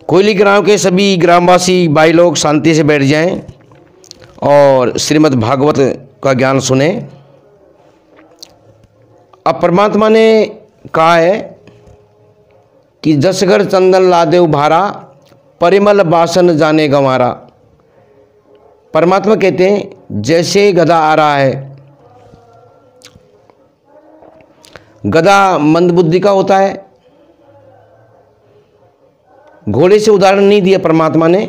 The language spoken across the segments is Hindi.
कोयली ग्राम के सभी ग्रामवासी भाई लोग शांति से बैठ जाएं और श्रीमद् भागवत का ज्ञान सुने। अब परमात्मा ने कहा है कि जस घर चंदन लादे उभारा, परिमल बासन जाने गंवारा। परमात्मा कहते हैं जैसे गधा आ रहा है, गधा मंदबुद्धि का होता है। घोड़े से उदाहरण नहीं दिया परमात्मा ने।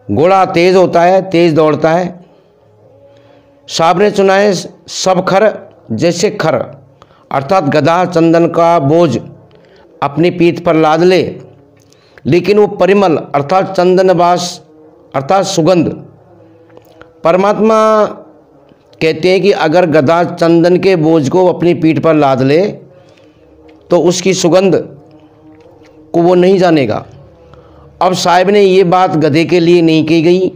घोड़ा तेज होता है, तेज दौड़ता है। साहब ने चुना है सब खर जैसे खर, अर्थात गधा चंदन का बोझ अपनी पीठ पर लाद ले, लेकिन वो परिमल अर्थात चंदनवास अर्थात सुगंध। परमात्मा कहते हैं कि अगर गधा चंदन के बोझ को अपनी पीठ पर लाद ले तो उसकी सुगंध को वो नहीं जानेगा। अब साहिब ने ये बात गधे के लिए नहीं की गई,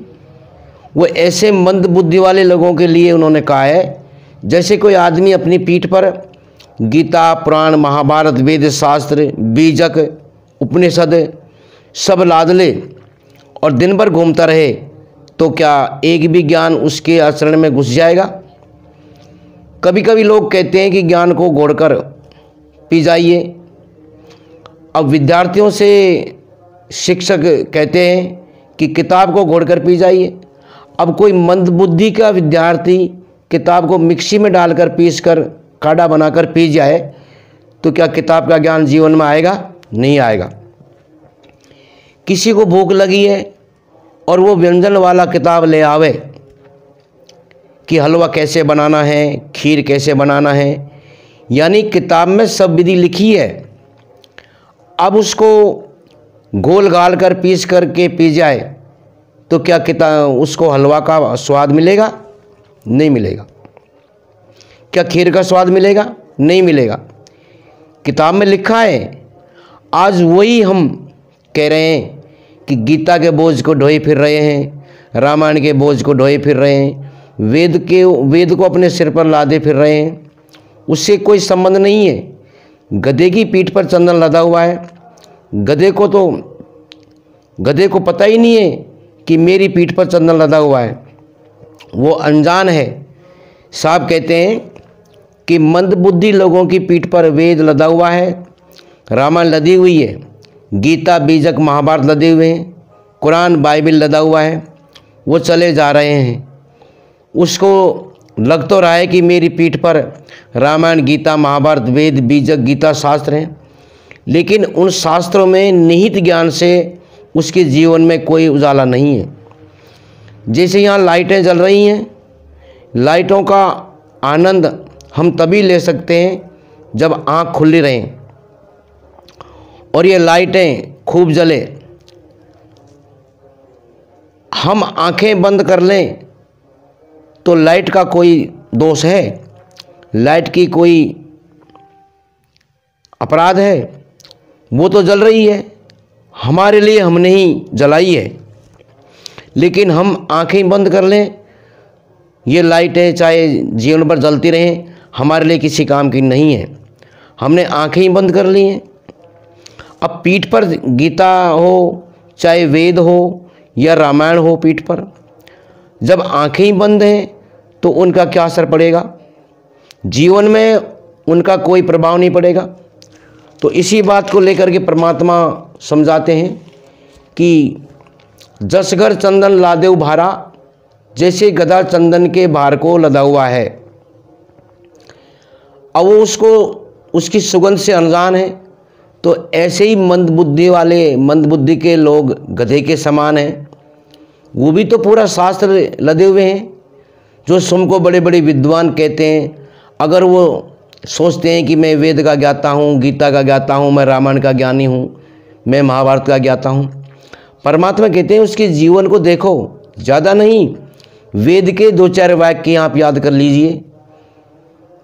वो ऐसे मंद बुद्धि वाले लोगों के लिए उन्होंने कहा है जैसे कोई आदमी अपनी पीठ पर गीता, पुराण, महाभारत, वेद शास्त्र, बीजक, उपनिषद सब लाद ले और दिन भर घूमता रहे तो क्या एक भी ज्ञान उसके आचरण में घुस जाएगा? कभी कभी लोग कहते हैं कि ज्ञान को घोड़कर पी जाइए। अब विद्यार्थियों से शिक्षक कहते हैं कि किताब को घोड़कर पी जाइए। अब कोई मंदबुद्धि का विद्यार्थी किताब को मिक्सी में डालकर पीसकर काढ़ा बनाकर पी जाए तो क्या किताब का ज्ञान जीवन में आएगा? नहीं आएगा। किसी को भूख लगी है और वो व्यंजन वाला किताब ले आवे कि हलवा कैसे बनाना है, खीर कैसे बनाना है, यानी किताब में सब विधि लिखी है। अब उसको घोल गाल कर पीस करके पी जाए तो क्या किताब उसको हलवा का स्वाद मिलेगा? नहीं मिलेगा। क्या खीर का स्वाद मिलेगा? नहीं मिलेगा। किताब में लिखा है। आज वही हम कह रहे हैं कि गीता के बोझ को ढोए फिर रहे हैं, रामायण के बोझ को ढोए फिर रहे हैं, वेद को अपने सिर पर लादे फिर रहे हैं। उससे कोई संबंध नहीं है। गधे की पीठ पर चंदन लदा हुआ है। गधे को पता ही नहीं है कि मेरी पीठ पर चंदन लदा हुआ है, वो अनजान है। साहब कहते हैं कि मंदबुद्धि लोगों की पीठ पर वेद लदा हुआ है, रामायण लदी हुई है, गीता, बीजक, महाभारत लदे हुए हैं, कुरान, बाइबल लदा हुआ है, वो चले जा रहे हैं। उसको लग तो रहा है कि मेरी पीठ पर रामायण, गीता, महाभारत, वेद, बीजक, गीता शास्त्र हैं, लेकिन उन शास्त्रों में निहित ज्ञान से उसके जीवन में कोई उजाला नहीं है। जैसे यहाँ लाइटें जल रही हैं, लाइटों का आनंद हम तभी ले सकते हैं जब आँख खुली रहें और ये लाइटें खूब जले। हम आँखें बंद कर लें तो लाइट का कोई दोष है? लाइट की कोई अपराध है? वो तो जल रही है, हमारे लिए हमने ही जलाई है। लेकिन हम आंखें बंद कर लें, ये लाइटें चाहे जीवन भर जलती रहें, हमारे लिए किसी काम की नहीं है। हमने आंखें ही बंद कर ली हैं। अब पीठ पर गीता हो, चाहे वेद हो या रामायण हो, पीठ पर जब आंखें ही बंद हैं तो उनका क्या असर पड़ेगा? जीवन में उनका कोई प्रभाव नहीं पड़ेगा। तो इसी बात को लेकर के परमात्मा समझाते हैं कि जस घर चंदन लादे उभारा, जैसे गधा चंदन के भार को लदा हुआ है। अब वो उसकी सुगंध से अनजान है, तो ऐसे ही मंदबुद्धि के लोग गधे के समान हैं। वो भी तो पूरा शास्त्र लदे हुए हैं। जो स्वयं को बड़े बड़े विद्वान कहते हैं, अगर वो सोचते हैं कि मैं वेद का ज्ञाता हूँ, गीता का ज्ञाता हूँ, मैं रामायण का ज्ञानी हूँ, मैं महाभारत का ज्ञाता हूँ, परमात्मा कहते हैं उसके जीवन को देखो। ज़्यादा नहीं, वेद के 2-4 वाक्य आप याद कर लीजिए।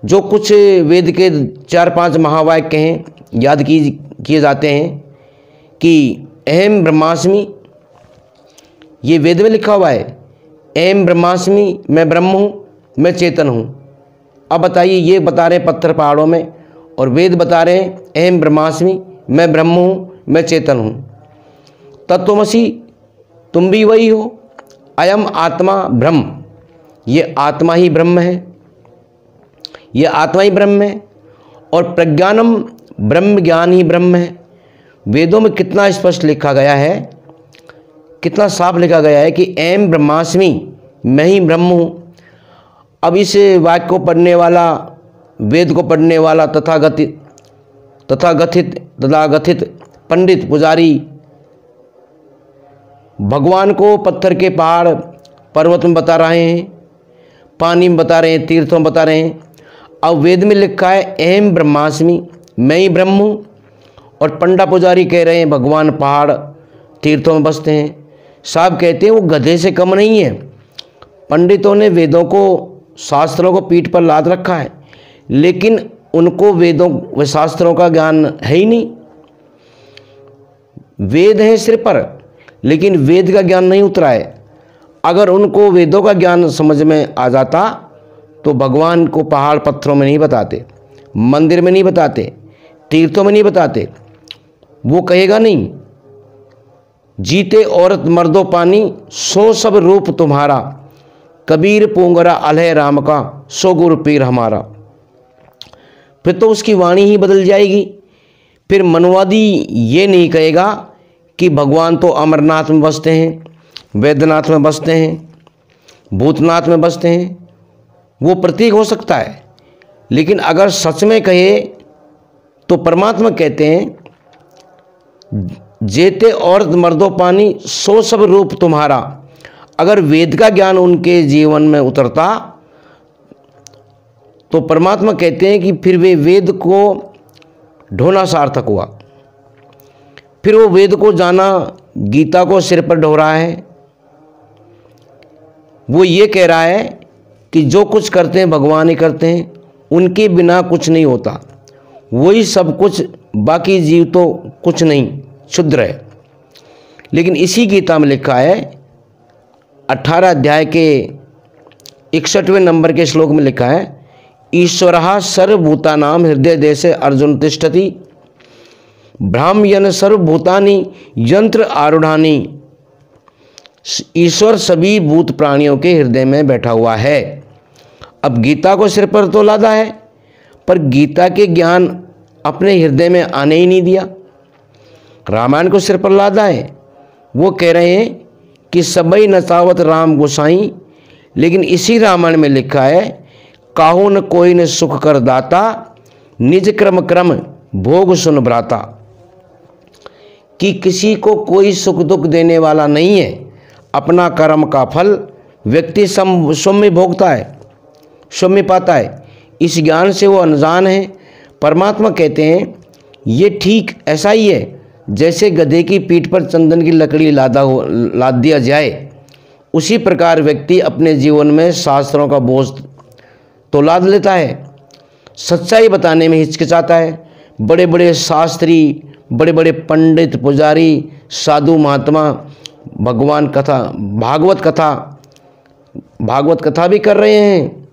जो कुछ वेद के 4-5 महावाक्य हैं याद किए जाते हैं कि अहम ब्रह्मास्मि, ये वेद में लिखा हुआ है, अहम ब्रह्मास्मि, मैं ब्रह्म हूँ, मैं चेतन हूँ। अब बताइए, ये बता रहे पत्थर पहाड़ों में और वेद बता रहे हैं अहम ब्रह्मास्मि, मैं ब्रह्म हूँ, मैं चेतन हूँ। तत्वमसि, तुम भी वही हो। अयम आत्मा ब्रह्म, ये आत्मा ही ब्रह्म है, ये आत्मा ही ब्रह्म है। और प्रज्ञानम ब्रह्म, ज्ञान ही ब्रह्म है। वेदों में कितना स्पष्ट लिखा गया है, कितना साफ लिखा गया है कि एम ब्रह्मास्मि, मैं ही ब्रह्म हूँ। अब इस वाक्य को पढ़ने वाला, वेद को पढ़ने वाला तथागथित पंडित पुजारी भगवान को पत्थर के पहाड़ पर्वत में बता रहे हैं, पानी में बता रहे हैं, तीर्थों में बता रहे हैं। अब वेद में लिखा है अहम ब्रह्मास्मि, मैं ही ब्रह्म हूँ, और पंडा पुजारी कह रहे हैं भगवान पहाड़ तीर्थों में बसते हैं। साहब कहते हैं वो गधे से कम नहीं है। पंडितों ने वेदों को, शास्त्रों को पीठ पर लाद रखा है, लेकिन उनको वेदों व शास्त्रों का ज्ञान है ही नहीं। वेद है सिर पर, लेकिन वेद का ज्ञान नहीं उतरा है। अगर उनको वेदों का ज्ञान समझ में आ जाता तो भगवान को पहाड़ पत्थरों में नहीं बताते, मंदिर में नहीं बताते, तीर्थों में नहीं बताते। वो कहेगा नहीं, जीते औरत मर्दों पानी, सो सब रूप तुम्हारा, कबीर पोंगरा अलह राम का, सो गुरु पीर हमारा। फिर तो उसकी वाणी ही बदल जाएगी। फिर मनवादी ये नहीं कहेगा कि भगवान तो अमरनाथ में बसते हैं, वैद्यनाथ में बसते हैं, भूतनाथ में बसते हैं। वो प्रतीक हो सकता है, लेकिन अगर सच में कहे तो परमात्मा कहते हैं जेते औरत मर्दों पानी, सो सब रूप तुम्हारा। अगर वेद का ज्ञान उनके जीवन में उतरता तो परमात्मा कहते हैं कि फिर वे वेद को ढोना सार्थक हुआ। फिर वो वेद को जाना, गीता को सिर पर ढो रहा है। वो ये कह रहा है कि जो कुछ करते हैं भगवान ही करते हैं, उनके बिना कुछ नहीं होता, वही सब कुछ, बाकी जीव तो कुछ नहीं, क्षुद्र है। लेकिन इसी गीता में लिखा है 18 अध्याय के 61वें नंबर के श्लोक में लिखा है, ईश्वरः सर्वभूतानां हृदय देशे अर्जुन तिष्ठति, ब्राह्मयन सर्वभूतानि यंत्र आरूढ़ानि। ईश्वर सभी भूत प्राणियों के हृदय में बैठा हुआ है। अब गीता को सिर पर तो लादा है, पर गीता के ज्ञान अपने हृदय में आने ही नहीं दिया। रामायण को सिर पर लादा है, वो कह रहे हैं कि सबई नचावत राम गोसाई, लेकिन इसी रामायण में लिखा है काहू न कोई न सुख कर दाता, निज क्रम क्रम भोग सुन भ्राता। कि किसी को कोई सुख दुख देने वाला नहीं है, अपना कर्म का फल व्यक्ति स्वयं भोगता है, स्वयं पाता है। इस ज्ञान से वो अनजान है। परमात्मा कहते हैं ये ठीक ऐसा ही है जैसे गधे की पीठ पर चंदन की लकड़ी लाद दिया जाए, उसी प्रकार व्यक्ति अपने जीवन में शास्त्रों का बोझ तो लाद लेता है, सच्चाई बताने में हिचकिचाता है। बड़े बड़े शास्त्री, बड़े बड़े पंडित पुजारी, साधु महात्मा भगवान कथा, भागवत कथा भी कर रहे हैं,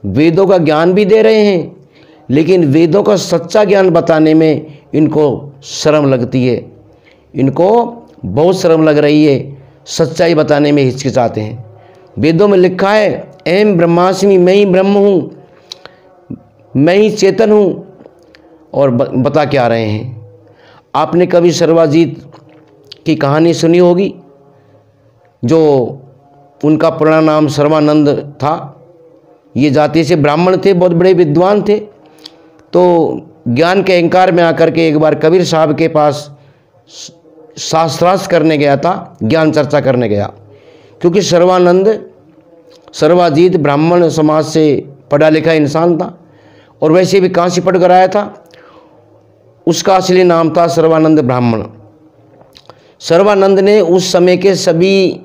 वेदों का ज्ञान भी दे रहे हैं, लेकिन वेदों का सच्चा ज्ञान बताने में इनको शर्म लगती है, इनको बहुत शर्म लग रही है, सच्चाई बताने में हिचकिचाते हैं। वेदों में लिखा है अहम ब्रह्मास्मि, मैं ही ब्रह्म हूँ, मैं ही चेतन हूँ, और बता क्या रहे हैं। आपने कभी सर्वाजीत की कहानी सुनी होगी, जो उनका पूरा नाम सर्वानंद था। ये जाति से ब्राह्मण थे, बहुत बड़े विद्वान थे। तो ज्ञान के अहंकार में आकर के एक बार कबीर साहब के पास शास्त्रार्थ करने गया था, ज्ञान चर्चा करने गया, क्योंकि सर्वाजीत ब्राह्मण समाज से पढ़ा लिखा इंसान था, और वैसे भी काशी पढ़ कर आया था। उसका असली नाम था सर्वानंद ब्राह्मण। सर्वानंद ने उस समय के सभी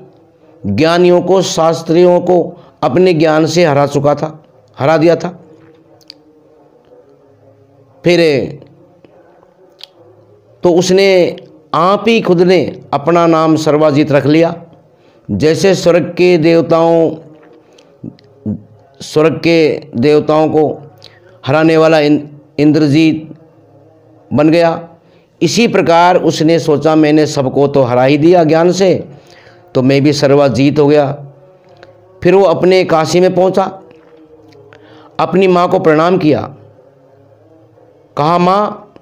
ज्ञानियों को, शास्त्रियों को अपने ज्ञान से हरा दिया था। फिर तो उसने आप ही खुद ने अपना नाम सर्वाजीत रख लिया। जैसे स्वर्ग के देवताओं को हराने वाला इंद्रजीत बन गया, इसी प्रकार उसने सोचा मैंने सबको तो हरा ही दिया ज्ञान से, तो मैं भी सर्वजीत हो गया। फिर वो अपने काशी में पहुंचा, अपनी माँ को प्रणाम किया, कहा माँ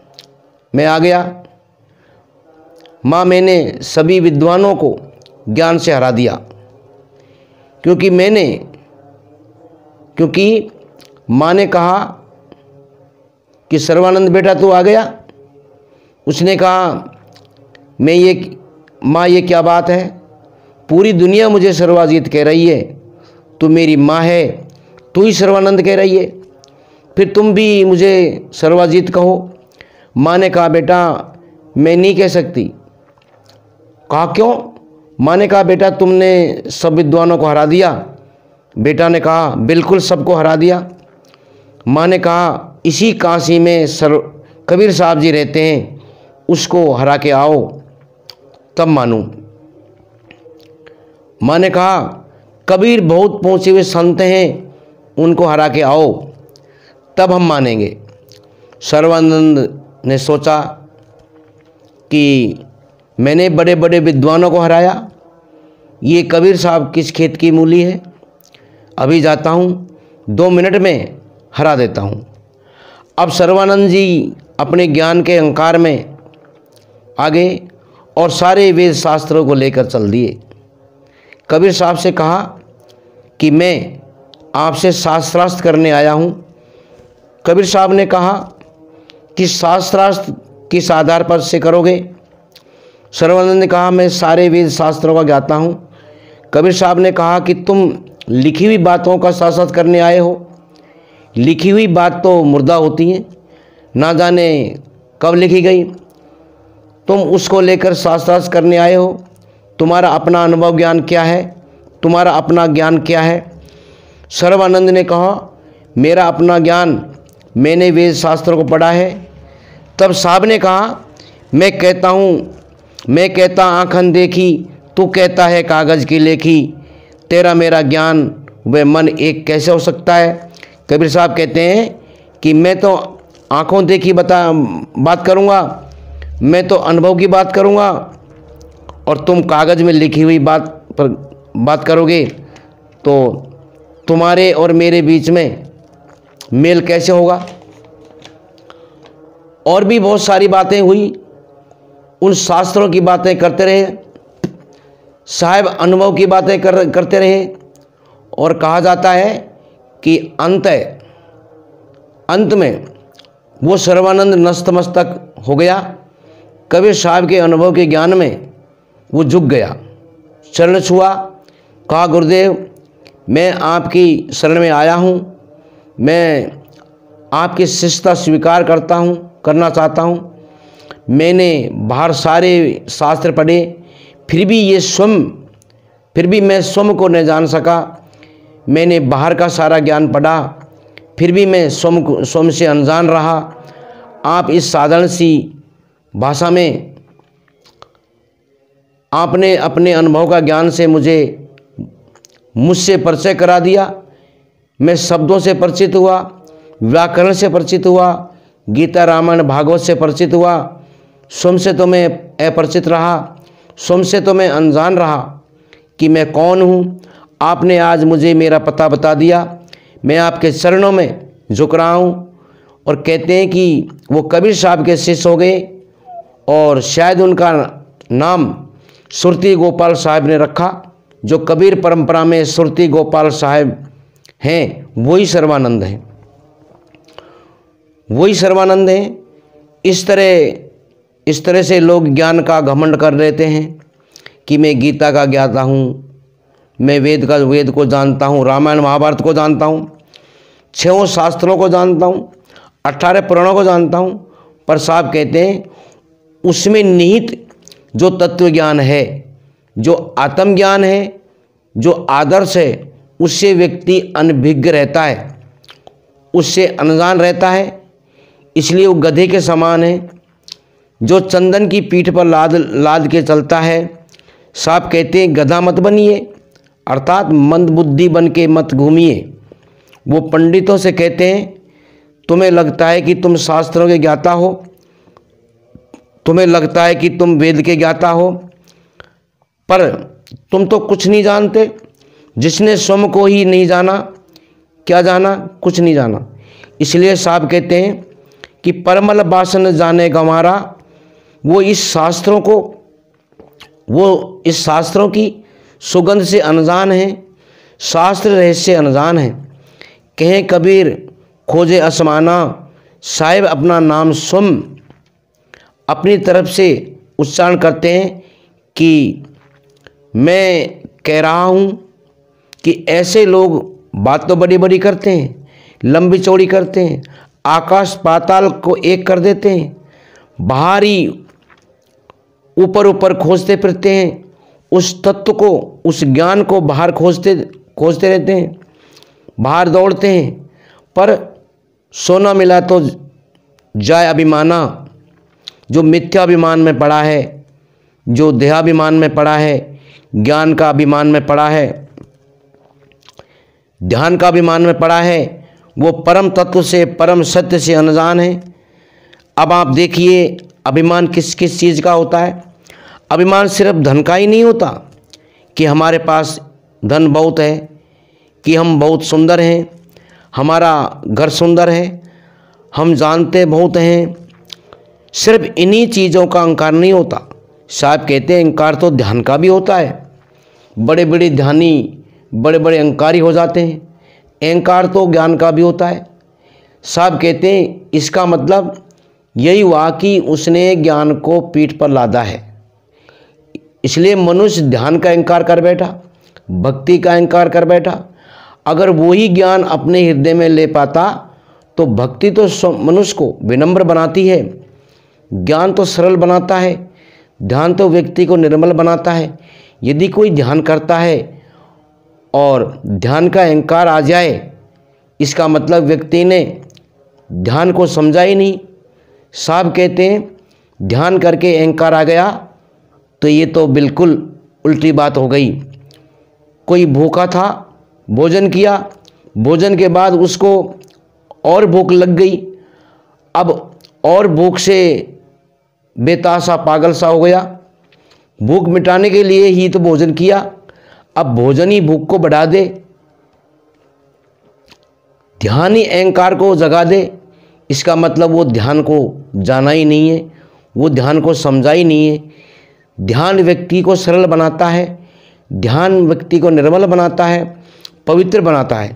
मैं आ गया। माँ मैंने सभी विद्वानों को ज्ञान से हरा दिया, क्योंकि माँ ने कहा कि सर्वानंद बेटा तू आ गया। उसने कहा माँ ये क्या बात है, पूरी दुनिया मुझे सर्वाजीत कह रही है, तू मेरी माँ है, तू ही सर्वानंद कह रही है, फिर तुम भी मुझे सर्वाजीत कहो। माँ ने कहा बेटा मैं नहीं कह सकती। कहा क्यों? माँ ने कहा बेटा तुमने सब विद्वानों को हरा दिया। बेटा ने कहा बिल्कुल सबको हरा दिया। माँ ने कहा इसी काशी में कबीर साहब जी रहते हैं, उसको हरा के आओ तब मानूं। माँ ने कहा कबीर बहुत पहुँचे हुए संत हैं, उनको हरा के आओ तब हम मानेंगे। सर्वानंद ने सोचा कि मैंने बड़े बड़े विद्वानों को हराया, ये कबीर साहब किस खेत की मूली है, अभी जाता हूँ 2 मिनट में हरा देता हूँ। अब सर्वानंद जी अपने ज्ञान के अहंकार में आगे और सारे वेद शास्त्रों को लेकर चल दिए। कबीर साहब से कहा कि मैं आपसे शास्त्रार्थ करने आया हूँ। कबीर साहब ने कहा कि शास्त्रार्थ किस आधार पर से करोगे? सर्वानंद ने कहा मैं सारे वेद शास्त्रों का ज्ञाता हूँ। कबीर साहब ने कहा कि तुम लिखी हुई बातों का शास्त्रार्थ करने आए हो। लिखी हुई बात तो मुर्दा होती है, ना जाने कब लिखी गई, तुम उसको लेकर शास्त्रार्थ करने आए हो। तुम्हारा अपना अनुभव ज्ञान क्या है? तुम्हारा अपना ज्ञान क्या है? सर्वानंद ने कहा मेरा अपना ज्ञान, मैंने वेद शास्त्रों को पढ़ा है। तब साहब ने कहा मैं कहता आँखन देखी, तू कहता है कागज़ की लेखी, तेरा मेरा ज्ञान व मन एक कैसे हो सकता है? कबीर साहब कहते हैं कि मैं तो आँखों देखी बात करूँगा, मैं तो अनुभव की बात करूँगा, और तुम कागज़ में लिखी हुई बात पर बात करोगे, तो तुम्हारे और मेरे बीच में मेल कैसे होगा? और भी बहुत सारी बातें हुई, उन शास्त्रों की बातें करते रहे साहब, अनुभव की बातें करते रहे। और कहा जाता है कि अंत में वो सर्वानंद नतमस्तक हो गया। कबीर साहब के अनुभव के ज्ञान में वो झुक गया, चरण छुआ, कहा गुरुदेव मैं आपकी शरण में आया हूँ, मैं आपकी शिष्यता स्वीकार करना चाहता हूँ। मैंने बाहर सारे शास्त्र पढ़े, फिर भी मैं स्वयं को न जान सका। मैंने बाहर का सारा ज्ञान पढ़ा, फिर भी मैं स्वयं से अनजान रहा। आप इस साधारण सी भाषा में आपने अपने अनुभव का ज्ञान से मुझसे परिचय करा दिया। मैं शब्दों से परिचित हुआ, व्याकरण से परिचित हुआ, गीता रामायण भागवत से परिचित हुआ। स्वयं से तो मैं अपरिचित रहा, स्वयं से तो मैं अनजान रहा कि मैं कौन हूँ। आपने आज मुझे मेरा पता बता दिया। मैं आपके चरणों में झुक रहा हूँ। और कहते हैं कि वो कबीर साहब के शिष्य हो गए, और शायद उनका नाम सुरती गोपाल साहब ने रखा। जो कबीर परंपरा में सुरती गोपाल साहब हैं, वही सर्वानंद हैं, वही सर्वानंद हैं। इस तरह से लोग ज्ञान का घमंड कर लेते हैं कि मैं गीता का ज्ञाता हूँ, मैं वेद को जानता हूँ, रामायण महाभारत को जानता हूँ, 6 शास्त्रों को जानता हूँ, 18 पुराणों को जानता हूँ। पर साहब कहते हैं उसमें निहित जो तत्व ज्ञान है, जो आत्मज्ञान है, जो आदर्श है, उससे व्यक्ति अनभिज्ञ रहता है, उससे अनजान रहता है। इसलिए वो गधे के समान है जो चंदन की पीठ पर लाद के चलता है। साहब कहते हैं गधा मत बनिए, अर्थात मंद बुद्धि बन के मत घूमिए। वो पंडितों से कहते हैं तुम्हें लगता है कि तुम शास्त्रों के ज्ञाता हो, तुम्हें लगता है कि तुम वेद के ज्ञाता हो, पर तुम तो कुछ नहीं जानते। जिसने स्वयं को ही नहीं जाना, क्या जाना? कुछ नहीं जाना। इसलिए साहब कहते हैं कि परमल वासन जाने गंवारा, वो इस शास्त्रों की सुगंध से अनजान है, शास्त्र रहस्य अनजान है। कहें कबीर खोजे आसमाना, साहिब अपना नाम स्वयं अपनी तरफ से उच्चारण करते हैं कि मैं कह रहा हूँ कि ऐसे लोग बात तो बड़ी बड़ी करते हैं, लंबी चौड़ी करते हैं, आकाश पाताल को एक कर देते हैं, बाहरी ऊपर ऊपर खोजते फिरते हैं, उस तत्व को, उस ज्ञान को बाहर खोजते रहते हैं, बाहर दौड़ते हैं, पर सोना मिला तो जाय अभिमाना। जो मिथ्याभिमान में पड़ा है, जो देहाभिमान में पड़ा है, ज्ञान का अभिमान में पड़ा है, ध्यान का अभिमान में पड़ा है, वो परम तत्व से, परम सत्य से अनजान है। अब आप देखिए अभिमान किस किस चीज़ का होता है। अभिमान सिर्फ धन का ही नहीं होता कि हमारे पास धन बहुत है, कि हम बहुत सुंदर हैं, हमारा घर सुंदर है, हम जानते बहुत हैं। सिर्फ इन्हीं चीज़ों का अहंकार नहीं होता। साहब कहते हैं अहंकार तो ध्यान का भी होता है। बड़े बड़े ध्यानी बड़े बड़े अहंकारी हो जाते हैं। अहंकार तो ज्ञान का भी होता है। साहब कहते हैं इसका मतलब यही हुआ कि उसने ज्ञान को पीठ पर लादा है। इसलिए मनुष्य ध्यान का अहंकार कर बैठा, भक्ति का अहंकार कर बैठा। अगर वही ज्ञान अपने हृदय में ले पाता तो भक्ति तो मनुष्य को विनम्र बनाती है, ज्ञान तो सरल बनाता है, ध्यान तो व्यक्ति को निर्मल बनाता है। यदि कोई ध्यान करता है और ध्यान का अहंकार आ जाए, इसका मतलब व्यक्ति ने ध्यान को समझा ही नहीं। साहब कहते हैं ध्यान करके अहंकार आ गया तो ये तो बिल्कुल उल्टी बात हो गई। कोई भूखा था, भोजन किया, भोजन के बाद उसको और भूख लग गई। अब और भूख से बेतासा पागल सा हो गया। भूख मिटाने के लिए ही तो भोजन किया, अब भोजन ही भूख को बढ़ा दे। ध्यान ही अहंकार को जगा दे। इसका मतलब वो ध्यान को जाना ही नहीं है, वो ध्यान को समझा ही नहीं है। ध्यान व्यक्ति को सरल बनाता है, ध्यान व्यक्ति को निर्मल बनाता है, पवित्र बनाता है।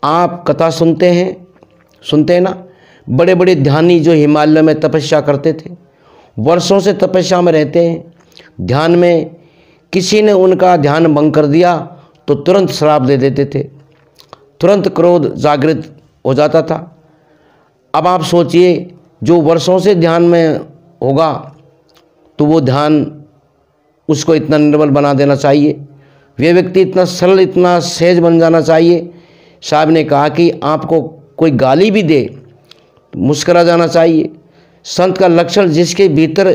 आप कथा सुनते हैं ना, बड़े बड़े ध्यानी जो हिमालय में तपस्या करते थे, वर्षों से तपस्या में रहते हैं, ध्यान में किसी ने उनका ध्यान भंग कर दिया तो तुरंत श्राप दे देते थे, तुरंत क्रोध जागृत हो जाता था। अब आप सोचिए जो वर्षों से ध्यान में होगा तो वो ध्यान उसको इतना निर्मल बना देना चाहिए, वे व्यक्ति इतना सरल, इतना सहज बन जाना चाहिए। साहब ने कहा कि आपको कोई गाली भी दे मुस्करा जाना चाहिए। संत का लक्षण जिसके भीतर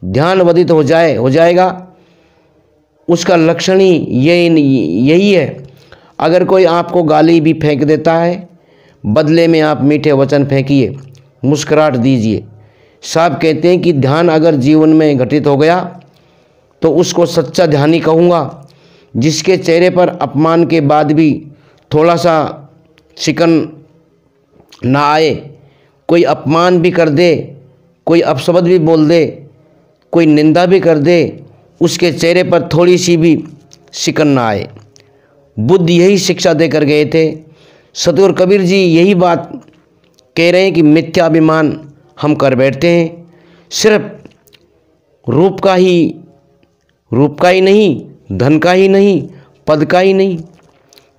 ध्यान वधित हो जाएगा, उसका लक्षण ही यही है। अगर कोई आपको गाली भी फेंक देता है, बदले में आप मीठे वचन फेंकिए, मुस्कुराहट दीजिए। साहब कहते हैं कि ध्यान अगर जीवन में घटित हो गया तो उसको सच्चा ध्यानी कहूँगा, जिसके चेहरे पर अपमान के बाद भी थोड़ा सा शिकन ना आए। कोई अपमान भी कर दे, कोई अपशब्द भी बोल दे, कोई निंदा भी कर दे, उसके चेहरे पर थोड़ी सी भी शिकन ना आए। बुद्ध यही शिक्षा देकर गए थे। सतगुरु कबीर जी यही बात कह रहे हैं कि मिथ्याभिमान हम कर बैठते हैं। सिर्फ रूप का ही नहीं, धन का ही नहीं, पद का ही नहीं,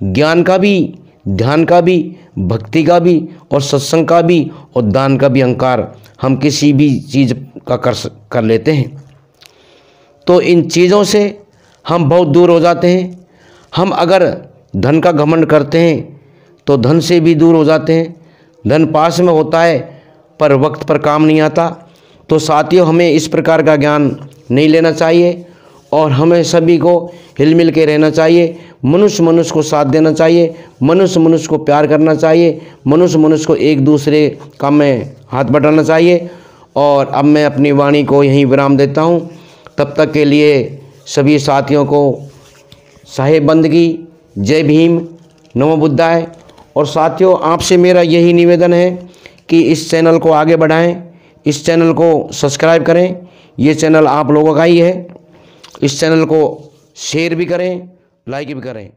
ज्ञान का भी, ध्यान का भी, भक्ति का भी और सत्संग का भी और दान का भी अहंकार हम किसी भी चीज़ का कर लेते हैं। तो इन चीज़ों से हम बहुत दूर हो जाते हैं। हम अगर धन का घमंड करते हैं तो धन से भी दूर हो जाते हैं। धन पास में होता है पर वक्त पर काम नहीं आता। तो साथियों, हमें इस प्रकार का ज्ञान नहीं लेना चाहिए और हमें सभी को हिल-मिल के रहना चाहिए। मनुष्य को साथ देना चाहिए, मनुष्य को प्यार करना चाहिए, मनुष्य को एक दूसरे काम में हाथ बटाना चाहिए और अब मैं अपनी वाणी को यहीं विराम देता हूँ। तब तक के लिए सभी साथियों को साहेब बंदगी, जय भीम, नमो बुद्धाय। और साथियों, आपसे मेरा यही निवेदन है कि इस चैनल को आगे बढ़ाएं, इस चैनल को सब्सक्राइब करें। ये चैनल आप लोगों का ही है। इस चैनल को शेयर भी करें, लाइक भी करें।